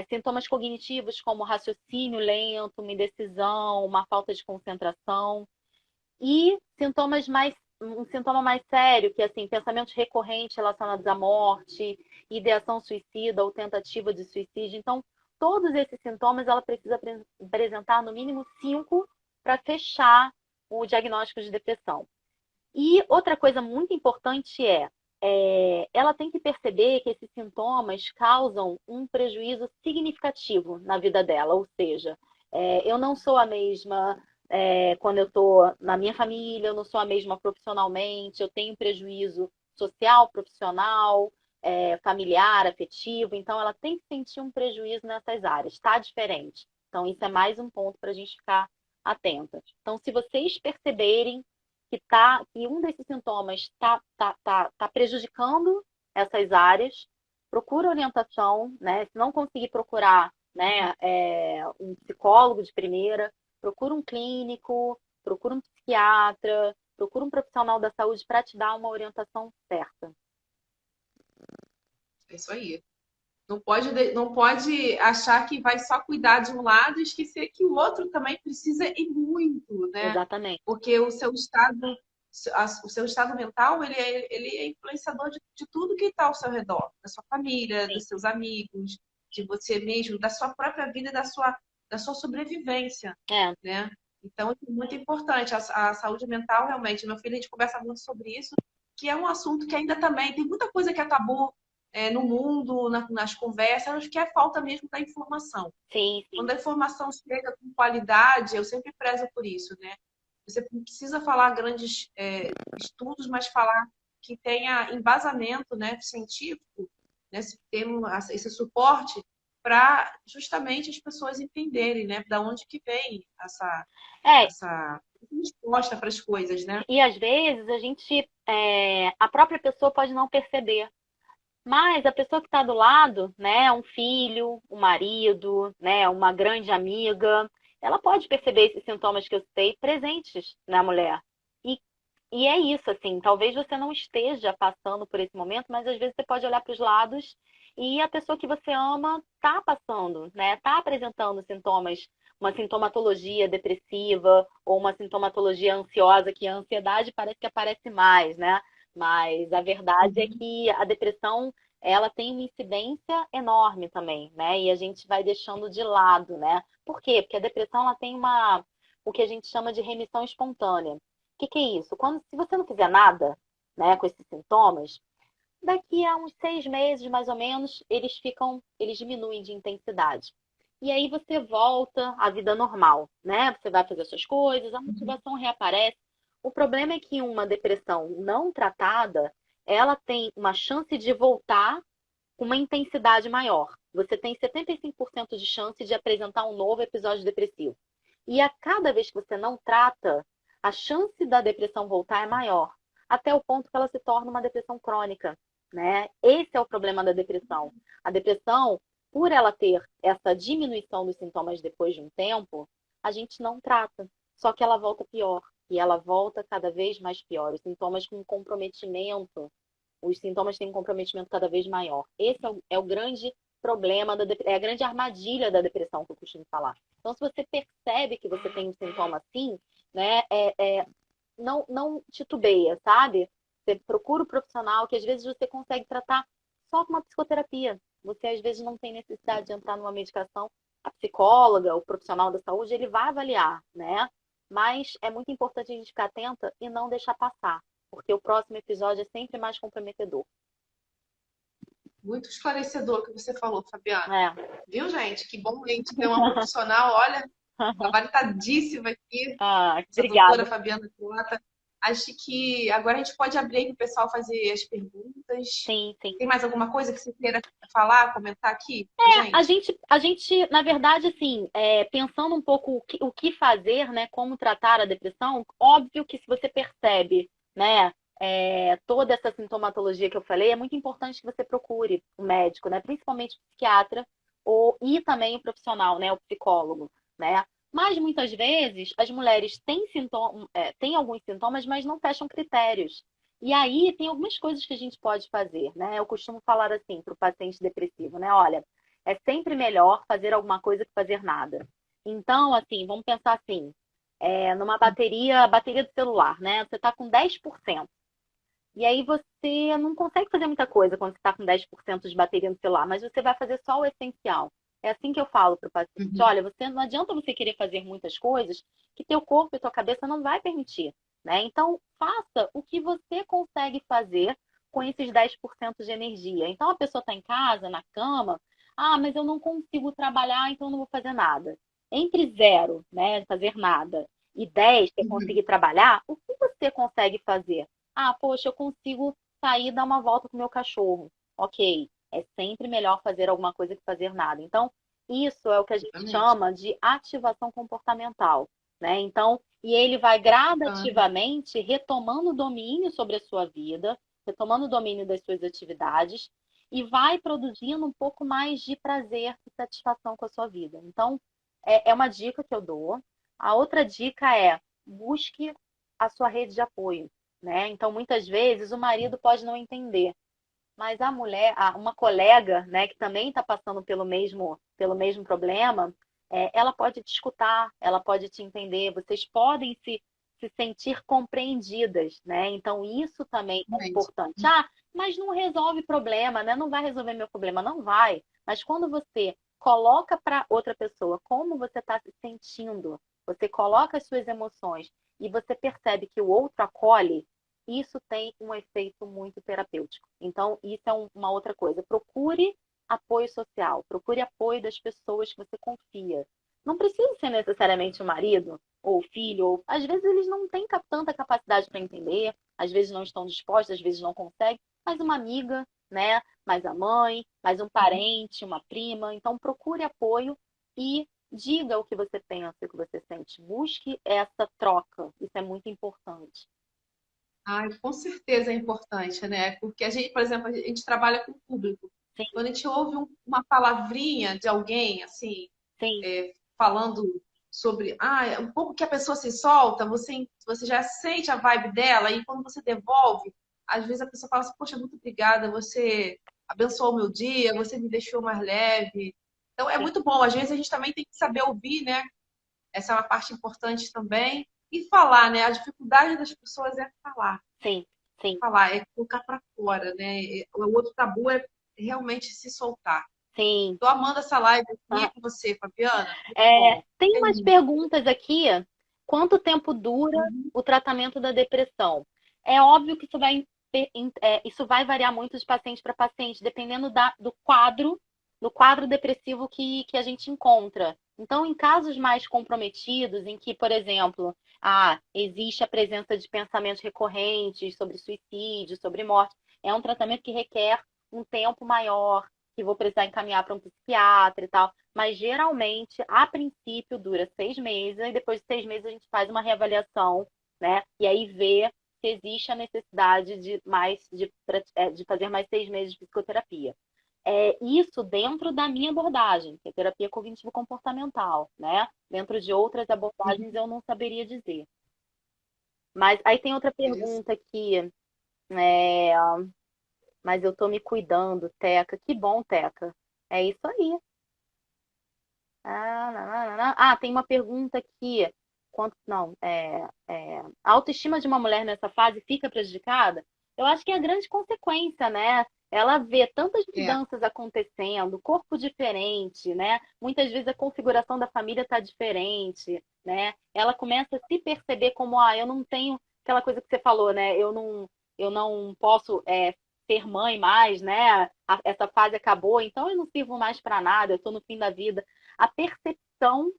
sintomas cognitivos como raciocínio lento, uma indecisão, uma falta de concentração e um sintoma mais sério, que é assim, pensamentos recorrentes relacionados à morte, ideação suicida ou tentativa de suicídio. Então, todos esses sintomas ela precisa apresentar no mínimo 5 para fechar o diagnóstico de depressão. E outra coisa muito importante ela tem que perceber que esses sintomas causam um prejuízo significativo na vida dela, ou seja, eu não sou a mesma quando eu estou na minha família, eu não sou a mesma profissionalmente, eu tenho prejuízo social, profissional, familiar, afetivo, então ela tem que sentir um prejuízo nessas áreas, está diferente. Então, isso é mais um ponto para a gente ficar atenta. Então, se vocês perceberem que um desses sintomas está prejudicando essas áreas, procura orientação, né? Se não conseguir procurar, né, um psicólogo de primeira, procura um clínico, procura um psiquiatra, procura um profissional da saúde para te dar uma orientação certa. É isso aí. Não pode achar que vai só cuidar de um lado e esquecer que o outro também precisa e muito, né? Exatamente. Porque o seu estado mental, ele é influenciador de tudo que está ao seu redor, da sua família, Sim. dos seus amigos, de você mesmo, da sua própria vida, da sua sobrevivência, É, né? Então, é muito importante a saúde mental, realmente. Meu filho, a gente conversa muito sobre isso, que é um assunto que ainda também tem muita coisa que é tabu, no mundo, nas conversas, acho que é falta mesmo da informação. sim, sim. Quando a informação chega com qualidade, eu sempre prezo por isso, né? Você não precisa falar grandes estudos, mas falar que tenha embasamento, né, científico, né, esse suporte para justamente as pessoas entenderem, né, da onde que vem É, essa resposta para as coisas, né? e às vezes a própria pessoa pode não perceber. Mas a pessoa que está do lado, né, um filho, um marido, né, uma grande amiga, ela pode perceber esses sintomas que eu citei presentes na mulher. E, e é isso, assim, talvez você não esteja passando por esse momento, mas às vezes você pode olhar para os lados e a pessoa que você ama está passando, né, está apresentando sintomas, uma sintomatologia depressiva ou uma sintomatologia ansiosa, que a ansiedade parece que aparece mais, né? Mas a verdade é Uhum. que a depressão ela tem uma incidência enorme também, né? E a gente vai deixando de lado, né? Por quê? Porque a depressão ela tem o que a gente chama de remissão espontânea. O que é isso? Se você não fizer nada, né, com esses sintomas, daqui a uns 6 meses, mais ou menos, eles diminuem de intensidade. E aí você volta à vida normal, né? Você vai fazer suas coisas, a motivação reaparece. O problema é que uma depressão não tratada, ela tem uma chance de voltar com uma intensidade maior. Você tem 75% de chance de apresentar um novo episódio depressivo. E a cada vez que você não trata, a chance da depressão voltar é maior, até o ponto que ela se torna uma depressão crônica, né? Esse é o problema da depressão. A depressão, por ela ter essa diminuição dos sintomas depois de um tempo, a gente não trata. Só que ela volta pior. E ela volta cada vez mais pior. Os sintomas com comprometimento, os sintomas têm um comprometimento cada vez maior. Esse é o grande problema, é a grande armadilha da depressão que eu costumo falar. Então, se você percebe que você tem um sintoma assim, né, não titubeia, sabe? Você procura o profissional, que às vezes você consegue tratar só com uma psicoterapia. Você às vezes não tem necessidade de entrar numa medicação. A psicóloga, o profissional da saúde, ele vai avaliar, né? Mas é muito importante a gente ficar atenta e não deixar passar, porque o próximo episódio é sempre mais comprometedor. Muito esclarecedor o que você falou, Fabiana. É. Viu, gente? Que bom a gente ter uma profissional, olha, gabaritadíssima aqui, Ah, essa doutora obrigada. Fabiana Plata. Acho que agora a gente pode abrir para o pessoal fazer as perguntas. Sim, sim. Tem mais alguma coisa que você queira falar, comentar aqui com a A gente? gente, a gente, na verdade, assim, pensando um pouco o que fazer, né, como tratar a depressão, óbvio que se você percebe, né, toda essa sintomatologia que eu falei, é muito importante que você procure o médico, né, principalmente o psiquiatra e também o profissional, né, o psicólogo, né. Mas muitas vezes as mulheres têm alguns sintomas, mas não fecham critérios. E aí tem algumas coisas que a gente pode fazer, né? Eu costumo falar assim para o paciente depressivo, né? Olha, é sempre melhor fazer alguma coisa que fazer nada. Então, assim, vamos pensar assim, numa bateria do celular, né? Você está com 10%. E aí você não consegue fazer muita coisa quando você está com 10% de bateria no celular, mas você vai fazer só o essencial. É assim que eu falo para o paciente, Uhum. olha, não adianta você querer fazer muitas coisas que teu corpo e tua cabeça não vai permitir, né? Então, faça o que você consegue fazer com esses 10% de energia. Então, a pessoa está em casa, na cama, mas eu não consigo trabalhar, então eu não vou fazer nada. Entre zero, né, fazer nada, e 10, que é Uhum. conseguir trabalhar, o que você consegue fazer? Poxa, eu consigo sair e dar uma volta com o meu cachorro. ok, é sempre melhor fazer alguma coisa que fazer nada. Então, isso é o que a gente Exatamente. chama de ativação comportamental, né? Então, e ele vai Bacana. gradativamente retomando o domínio sobre a sua vida, retomando o domínio das suas atividades e vai produzindo um pouco mais de prazer e satisfação com a sua vida. Então, é uma dica que eu dou. A outra dica é busque a sua rede de apoio, né? Então, muitas vezes o marido pode não entender, mas a mulher, uma colega, né, que também está passando pelo mesmo problema, ela pode te escutar, ela pode te entender, vocês podem se sentir compreendidas, né? Então, isso também é Exatamente. importante. Ah, mas não resolve problema, né? Não vai resolver meu problema, não vai. Mas quando você coloca para outra pessoa como você está se sentindo, você coloca as suas emoções e você percebe que o outro acolhe, isso tem um efeito muito terapêutico. Então, isso é uma outra coisa. Procure apoio social, procure apoio das pessoas que você confia. Não precisa ser necessariamente o marido ou o filho, ou às vezes eles não têm tanta capacidade para entender, às vezes não estão dispostos, às vezes não conseguem, mas uma amiga, né? Mais a mãe, mais um parente, uma prima. Então, procure apoio e diga o que você pensa, o que você sente. Busque essa troca. Isso é muito importante. Ai, com certeza é importante, né? Porque a gente, por exemplo, a gente trabalha com o público. Sim, Quando a gente ouve uma palavrinha de alguém, assim, sim. falando sobre, um pouco que a pessoa se solta, você já sente a vibe dela, e quando você devolve, às vezes a pessoa fala assim, poxa, muito obrigada, você abençoou o meu dia, você me deixou mais leve. Então é muito bom. Às vezes a gente também tem que saber ouvir, né? Essa é uma parte importante também. E falar, né? A dificuldade das pessoas é falar. Sim, sim, Falar, é colocar para fora, né? O outro tabu é realmente se soltar. sim. Tô amando essa live aqui Ah, com você, Fabiana. Muito bom. tem umas Feliz. perguntas aqui. Quanto tempo dura Uhum. o tratamento da depressão? É óbvio que isso vai variar muito de paciente para paciente, dependendo do quadro depressivo que a gente encontra. Então, em casos mais comprometidos, em que, por exemplo, existe a presença de pensamentos recorrentes sobre suicídio, sobre morte, é um tratamento que requer um tempo maior, que vou precisar encaminhar para um psiquiatra e tal. Mas geralmente, a princípio, dura 6 meses, e depois de 6 meses a gente faz uma reavaliação, né? E aí vê se existe a necessidade de fazer mais 6 meses de psicoterapia. Isso dentro da minha abordagem, que é terapia cognitivo-comportamental, né? Dentro de outras abordagens Uhum. eu não saberia dizer. Mas aí tem outra Interessante. pergunta aqui, é, mas eu tô me cuidando, Teca. Que bom, Teca. É isso aí. Tem uma pergunta aqui. Quanto, não, a autoestima de uma mulher nessa fase fica prejudicada? Eu acho que é a grande consequência, né? Ela vê tantas É, mudanças acontecendo, corpo diferente, né? Muitas vezes a configuração da família está diferente, né? Ela começa a se perceber como, eu não tenho aquela coisa que você falou, né? Eu não posso ser mãe mais, né? Essa fase acabou, então eu não sirvo mais para nada, eu estou no fim da vida.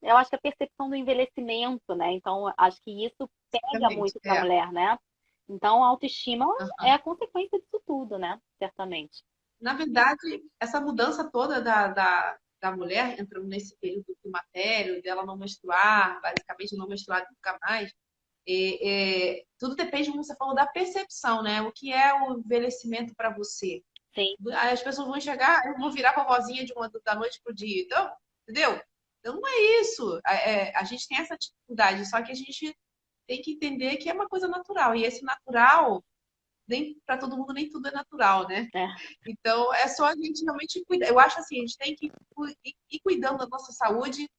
Eu acho que a percepção do envelhecimento, né? Então, acho que isso pega exatamente. muito para a mulher, né? Então, a autoestima é Aham. a consequência disso tudo, né? Certamente. Na verdade, essa mudança toda da mulher entrando nesse período climatério, dela não menstruar, basicamente não menstruar nunca mais, tudo depende, como você falou, da percepção, né? O que é o envelhecimento para você? Sim, Aí as pessoas vão chegar, eu vou virar vovozinha da noite pro dia. Então, entendeu? Então não é isso. A gente tem essa dificuldade, só que a gente tem que entender que é uma coisa natural. E esse natural, nem para todo mundo, nem tudo é natural, né? é, Então é só a gente realmente cuidar. Eu acho assim, a gente tem que ir cuidando da nossa saúde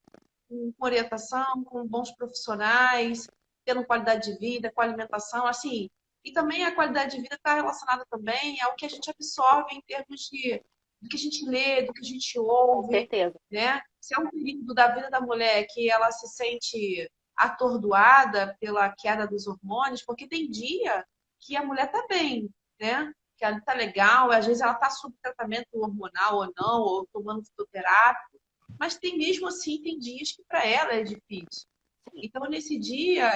com orientação, com bons profissionais, tendo qualidade de vida, com alimentação, assim. E também a qualidade de vida está relacionada também ao que a gente absorve em termos de do que a gente lê, do que a gente com ouve, certeza. né? Se é um período da vida da mulher que ela se sente atordoada pela queda dos hormônios, porque tem dia que a mulher tá bem, né? Que ela tá legal, às vezes ela tá sob tratamento hormonal ou não, ou tomando fitoterápico, mas tem mesmo assim, tem dias que para ela é difícil. Sim, Então, nesse dia,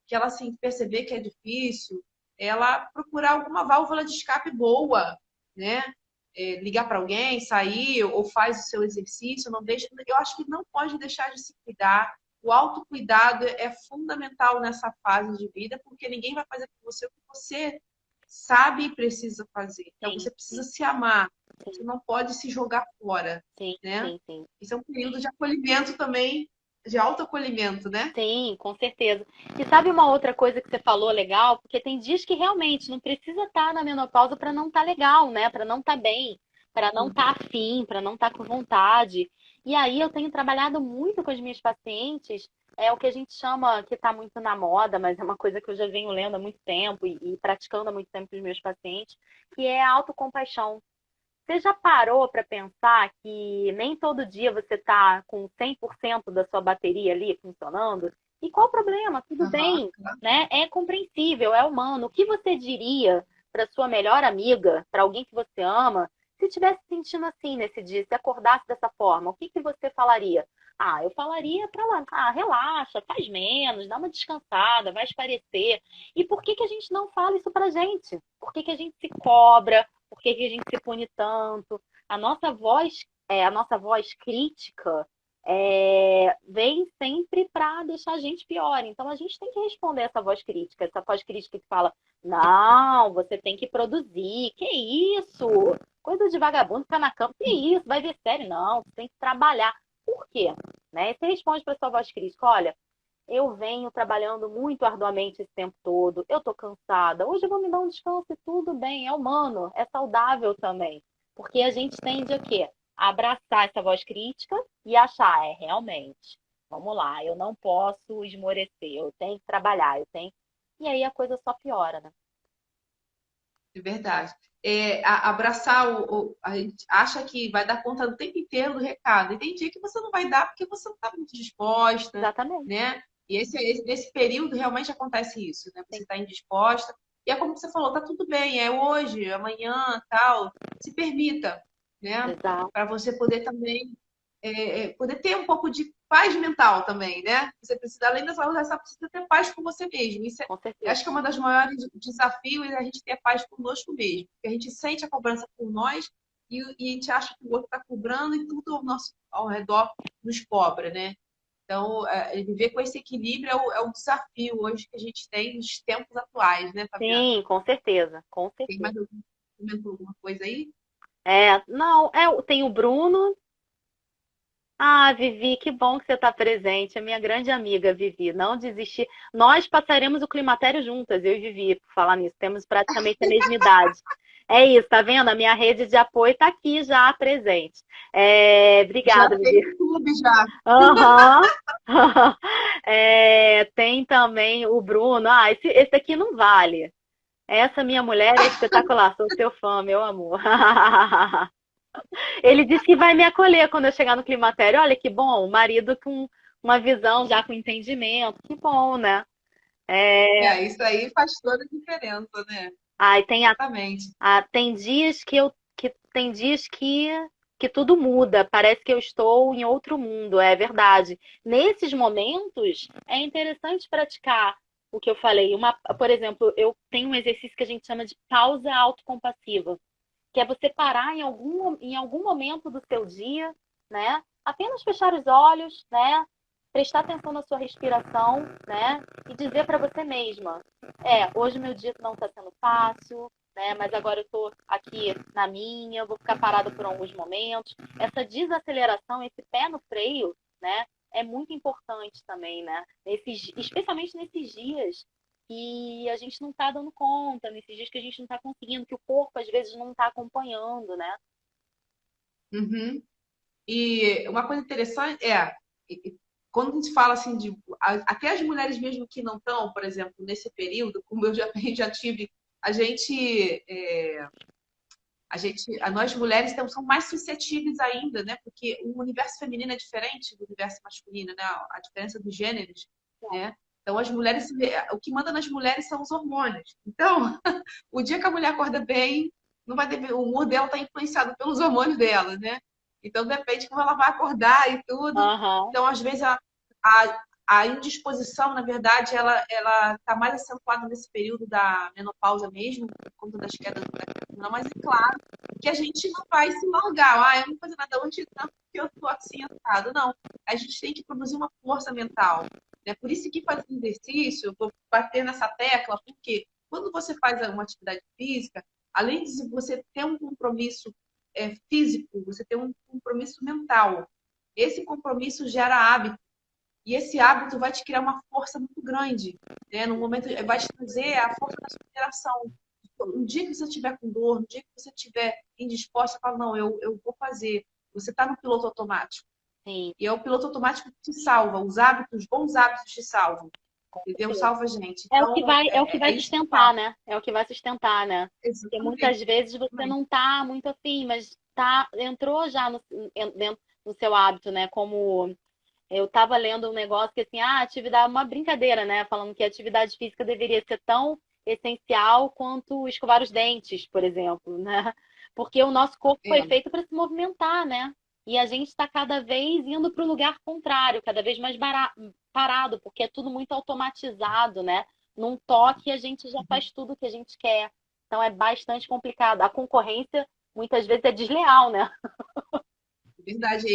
que ela assim, perceber que é difícil, ela procurar alguma válvula de escape boa, né? ligar para alguém, sair ou faz o seu exercício, não deixa. Eu acho que não pode deixar de se cuidar. O autocuidado é fundamental nessa fase de vida, porque ninguém vai fazer por você o que você sabe e precisa fazer. Então Sim, você precisa se amar. Você sim, não pode se jogar fora, sim, né? sim, sim. Isso é um período de acolhimento também, de autoacolhimento, né? Sim, com certeza. E sabe uma outra coisa que você falou legal? Porque tem dias que realmente não precisa estar na menopausa para não estar legal, né? Para não estar bem, para não estar afim, para não estar com vontade. E aí eu tenho trabalhado muito com as minhas pacientes, é o que a gente chama, que está muito na moda, mas é uma coisa que eu já venho lendo há muito tempo e praticando há muito tempo com os meus pacientes, que é a autocompaixão. Você já parou para pensar que nem todo dia você está com 100% da sua bateria ali funcionando? E qual o problema? Tudo Aham, bem, claro. né? É compreensível, é humano. O que você diria para sua melhor amiga, para alguém que você ama, se estivesse sentindo assim nesse dia, se acordasse dessa forma, o que que você falaria? Ah, eu falaria para ela, relaxa, faz menos, dá uma descansada, vai esparecer. E por que que a gente não fala isso pra gente? Por que que a gente se cobra? Por que que a gente se pune tanto? A nossa voz crítica vem sempre para deixar a gente pior. Então a gente tem que responder essa voz crítica que fala: não, você tem que produzir, que isso? Coisa de vagabundo ficar na cama, que isso? Vai ver sério? Não, você tem que trabalhar. Por quê? Né? E você responde para sua voz crítica: olha, eu venho trabalhando muito arduamente esse tempo todo. Eu tô cansada. Hoje eu vou me dar um descanso e tudo bem. É humano, é saudável também. Porque a gente tende a quê? A abraçar essa voz crítica e achar, realmente. Vamos lá, eu não posso esmorecer, eu tenho que trabalhar, eu tenho. E aí a coisa só piora, né? É verdade. Abraçar a gente acha que vai dar conta do tempo inteiro do recado. E tem dia que você não vai dar porque você não está muito disposta, Exatamente. né? E nesse período realmente acontece isso, né? Você Sim. está indisposta. E é como você falou, tá tudo bem, é hoje, amanhã, tal. Se permita, né? Exato, Para você poder também poder ter um pouco de paz mental também, né? Você precisa, além da saúde, você precisa ter paz com você mesmo. com Eu certeza. acho que é uma das maiores desafios é a gente ter paz conosco mesmo. Porque a gente sente a cobrança por nós e a gente acha que o outro está cobrando e tudo ao redor nos cobra, né? Então, viver com esse equilíbrio é o desafio hoje que a gente tem nos tempos atuais, né, Fabiana? Sim, com certeza, com Tem certeza. mais alguma coisa aí? Não, tem o Bruno. Ah, Vivi, que bom que você está presente. A minha grande amiga, Vivi, não desistir. Nós passaremos o climatério juntas, eu e Vivi, por falar nisso. Temos praticamente a mesma idade. É isso, tá vendo? A minha rede de apoio está aqui já presente. Já Obrigada, tem Vivi. um clube já. Aham. Tem também o Bruno. Ah, esse daqui não vale. Essa minha mulher é espetacular. Sou seu fã, meu amor. Ele disse que vai me acolher quando eu chegar no climatério. Olha que bom, o marido com uma visão já com entendimento. Que bom, né? É, Isso aí faz toda a diferença, né? ai, Exatamente. tem dias que tudo muda. Parece que eu estou em outro mundo, é verdade. Nesses momentos é interessante praticar o que eu falei. Por exemplo, eu tenho um exercício que a gente chama de pausa autocompassiva, que é você parar em algum momento do seu dia, né? Apenas fechar os olhos, né? Prestar atenção na sua respiração, né? E dizer para você mesma: hoje meu dia não está sendo fácil, né? Mas agora eu estou aqui na minha, eu vou ficar parada por alguns momentos. Essa desaceleração, esse pé no freio, né? É muito importante também, né? Especialmente nesses dias que a gente não está dando conta, nesses dias que a gente não está conseguindo, que o corpo às vezes não está acompanhando, né? Uhum. E uma coisa interessante quando a gente fala assim até as mulheres mesmo que não estão, por exemplo, nesse período, como eu já, já tive, a gente, nós mulheres são mais suscetíveis ainda, né? Porque o universo feminino é diferente do universo masculino, né? A diferença dos gêneros, né? Então, as mulheres, o que manda nas mulheres são os hormônios. Então, o dia que a mulher acorda bem, não vai ter, o humor dela está influenciado pelos hormônios dela, né? Então, depende de como ela vai acordar e tudo. Aham. Então, às vezes, A indisposição, na verdade, ela está mais acentuada nesse período da menopausa mesmo, por conta das quedas da testosterona, mas é claro que a gente não vai se largar. Ah, eu não vou fazer nada hoje, não, porque eu estou assim, assado. Não, a gente tem que produzir uma força mental. Né? Por isso que fazer exercício, eu vou bater nessa tecla, porque quando você faz uma atividade física, além de você ter um compromisso físico, você tem um compromisso mental. Esse compromisso gera hábito. E esse hábito vai te criar uma força muito grande, né? No momento, vai te trazer a força da superação. Um dia que você estiver com dor, um dia que você estiver indisposta, fala, não, eu vou fazer. Você está no piloto automático. Sim, E é o piloto automático que te salva. Os hábitos, os bons hábitos te salvam. com Entendeu? certeza. Salva a gente. É o que Então, vai, é o que vai é isso que eu sustentar, falo. né? É o que vai sustentar, né? Porque Exatamente. muitas vezes você Exatamente. não tá muito afim, mas tá, entrou já dentro no seu hábito, né? Como eu estava lendo um negócio que assim, atividade, uma brincadeira, né? Falando que a atividade física deveria ser tão essencial quanto escovar os dentes, por exemplo, né? Porque o nosso corpo foi É, feito para se movimentar, né? E a gente está cada vez indo para o lugar contrário, cada vez mais parado, porque é tudo muito automatizado, né? Num toque a gente já faz tudo o que a gente quer. Então é bastante complicado. A concorrência muitas vezes é desleal, né? verdade.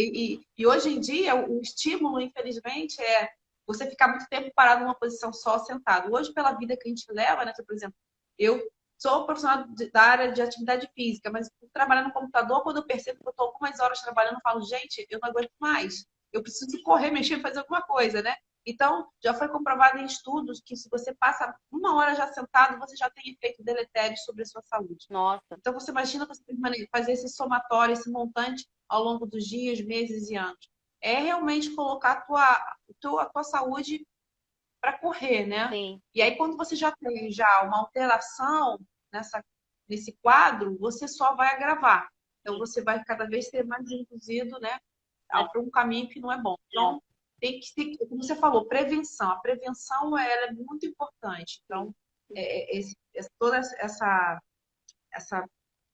E hoje em dia, o estímulo, infelizmente, é você ficar muito tempo parado numa posição só, sentado. Hoje, pela vida que a gente leva, né? Por exemplo, eu sou profissional da área de atividade física, mas trabalhando no computador, quando eu percebo que eu estou algumas horas trabalhando, eu falo, gente, eu não aguento mais. Eu preciso correr, mexer, fazer alguma coisa, né? Então, já foi comprovado em estudos que se você passa uma hora já sentado, você já tem efeito deletério sobre a sua saúde. Nossa, Então, você imagina você fazer esse somatório, esse montante ao longo dos dias, meses e anos. É realmente colocar a tua saúde para correr, né? sim. E aí, quando você já tem já uma alteração nesse quadro, você só vai agravar. Então, Sim. você vai cada vez ser mais induzido, né, É, para um caminho que não é bom. é, Então, tem que ser, como você falou, prevenção. A prevenção ela é muito importante. sim. Então, toda essa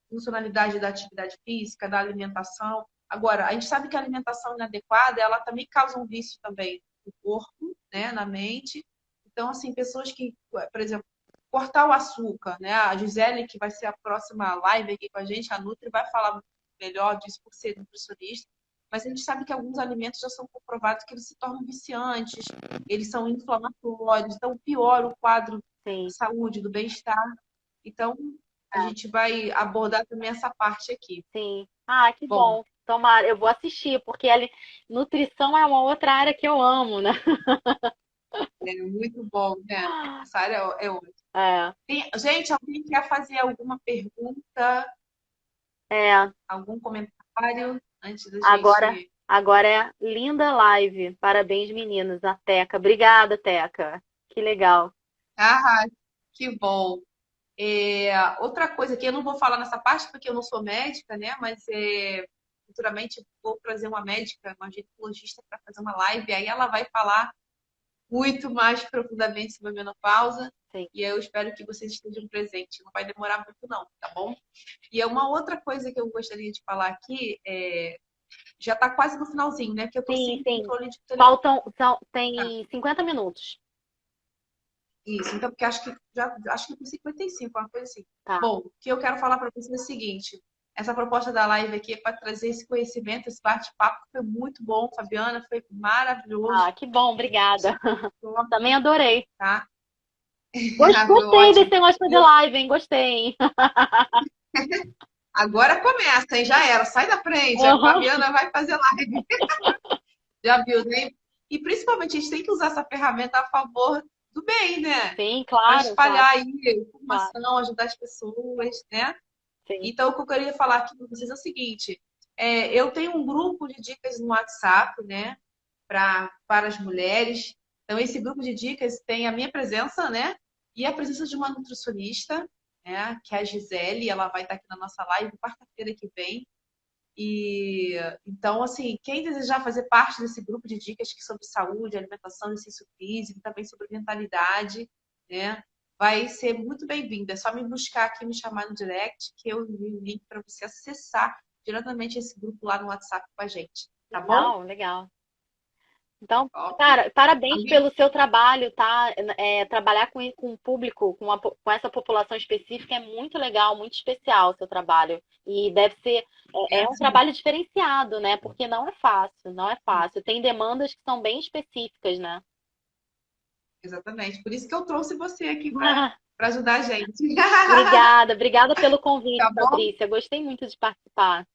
funcionalidade da atividade física, da alimentação. Agora, a gente sabe que a alimentação inadequada, ela também causa um vício também no corpo, né, na mente. Então, assim, pessoas que, por exemplo, cortar o açúcar, né? A Gisele, que vai ser a próxima live aqui com a gente, a Nutri, vai falar melhor disso por ser nutricionista. Mas a gente sabe que alguns alimentos já são comprovados que eles se tornam viciantes, eles são inflamatórios, então piora o quadro da Sim. saúde, do bem-estar. Então, a É. gente vai abordar também essa parte aqui. Sim. Ah, que Bom, bom. Tomara, eu vou assistir, porque ali, nutrição é uma outra área que eu amo, né? é muito bom, né? Essa área é ótima. É, Gente, alguém quer fazer alguma pergunta, é. algum comentário antes da Agora, gente. agora é linda live. Parabéns, meninos. A Teca. Obrigada, Teca. Que legal. Ah, que bom. Outra coisa que eu não vou falar nessa parte porque eu não sou médica, né? Mas futuramente vou trazer uma médica, uma ginecologista para fazer uma live. Aí ela vai falar muito mais profundamente sobre a menopausa. Sim. E eu espero que vocês estejam presentes. Não vai demorar muito, não, tá bom? E é uma outra coisa que eu gostaria de falar aqui, já está quase no finalzinho, né? Porque eu estou Sim, sem sim. controle de telefone. Tá? Tem 50 minutos. Isso, então, porque acho que com 55, uma coisa assim. Tá. Bom, o que eu quero falar para vocês é o seguinte: essa proposta da live aqui é para trazer esse conhecimento, esse bate-papo foi muito bom, Fabiana, foi Ah, maravilhoso. que bom, obrigada. Também adorei. Tá? Foi Gostei desse ótimo. negócio de fazer live, hein? Gostei, hein? Agora começa, hein? Já era, sai da frente, a Aham. Fabiana vai fazer live. Já viu, né? E principalmente a gente tem que usar essa ferramenta a favor do bem, né? Sim, Para claro, claro, espalhar aí claro. informação, ajudar as pessoas, né? Sim. Então, o que eu queria falar aqui para vocês é o seguinte: eu tenho um grupo de dicas no WhatsApp, né? Para as mulheres. Então, esse grupo de dicas tem a minha presença, né? E a presença de uma nutricionista, né? Que é a Gisele, ela vai estar aqui na nossa live quarta-feira que vem. E então, assim, quem desejar fazer parte desse grupo de dicas que sobre saúde, alimentação, exercício físico, também sobre mentalidade, né? Vai ser muito bem-vindo. É só me buscar aqui, me chamar no direct, que eu envio o link para você acessar diretamente esse grupo lá no WhatsApp com a gente. Tá bom? Legal, legal. Então, Top. cara, parabéns Alguém? pelo seu trabalho, tá? Trabalhar com o público, com essa população específica é muito legal, muito especial o seu trabalho. E deve ser, É um assim, trabalho diferenciado, né? Porque não é fácil, não é fácil. Tem demandas que são bem específicas, né? exatamente. Por isso que eu trouxe você aqui para ajudar a gente. Obrigada, obrigada pelo convite, Tá bom? Patrícia. Gostei muito de participar.